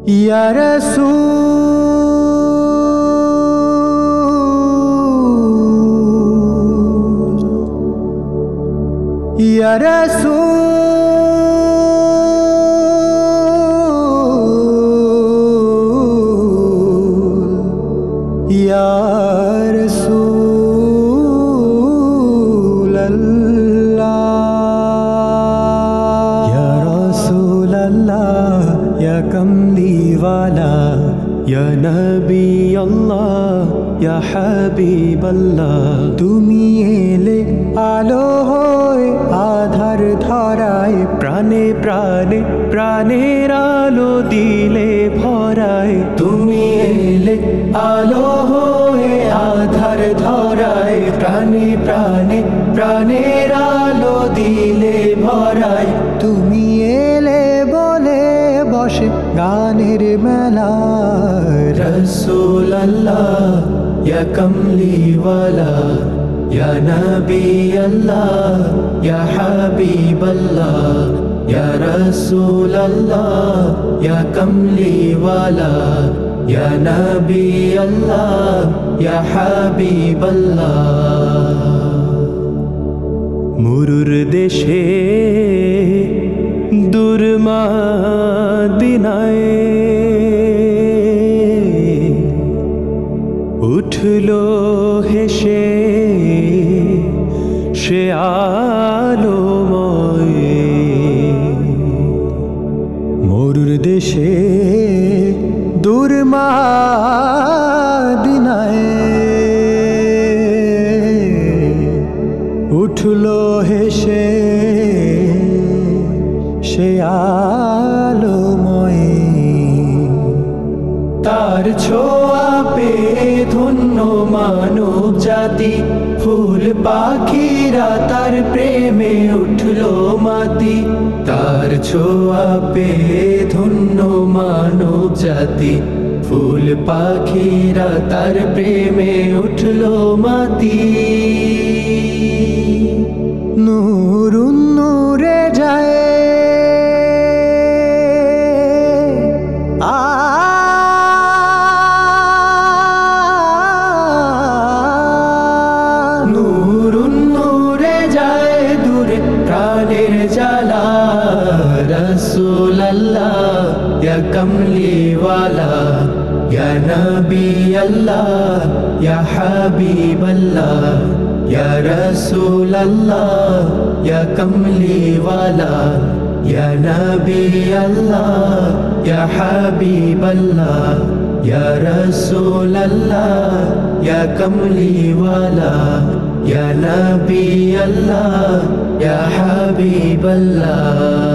ইয়া রাসূল ইয়া রাসূল ইয়া রাসূলাল্লাহ ইয়া রাসূলাল্লাহ ইয়া কামলিওয়ালা ইয়া নবী আল্লাহ ইয়া হাবিবাল্লাহ তুমি এলে আলো হয়ে আধার ধরায় প্রাণে প্রাণে প্রাণের আলো দিলে ভরায় তুমি এলে আলো হয়ে আধার ধরায় প্রাণে প্রাণে প্রাণের আলো দিলে ভরায় তুমি এলে বলে বসে গানের মেলা রাসূলুল্লাহ ইয়া কামলিওয়ালা ইয়া নবী আল্লাহ ইয়া হাবিবাল্লাহ ইয়া রাসূলুল্লাহ ইয়া কামলিওয়ালা ইয়া নবী আল্লাহ ইয়া হাবিবাল্লাহ মুরুর দেশে দূর মদিনায় উঠলো হেসে সে আলোময় মরুর দেশে দূর মদিনায় উঠলো হেসে সে আলোময় তার ছোঁয়া পেয়ে ধন্য মানব জাতি ফুল পাখিরা তার প্রেমে উঠলো মাতি তার ছোঁয়া পেয়ে ধন্য মানব জাতি ফুল পাখিরা তার প্রেমে উঠলো মাতি নূরুন নূরে যায় নূরুন নূরে যায় দূরে প্রাণের জ্বালা রাসূলুল্লাহ ইয়া কামলিওয়ালা ইয়া নবী আল্লাহ ইয়া হাবিবাল্লাহ ইয়া রাসূলুল্লাহ ইয়া কামলিওয়ালা ইয়া নবী আল্লাহ ইয়া হাবিবাল্লাহ ইয়া রাসূলুল্লাহ ইয়া কামলিওয়ালা ইয়া নবী আল্লাহ ইয়া হাবিবাল্লাহ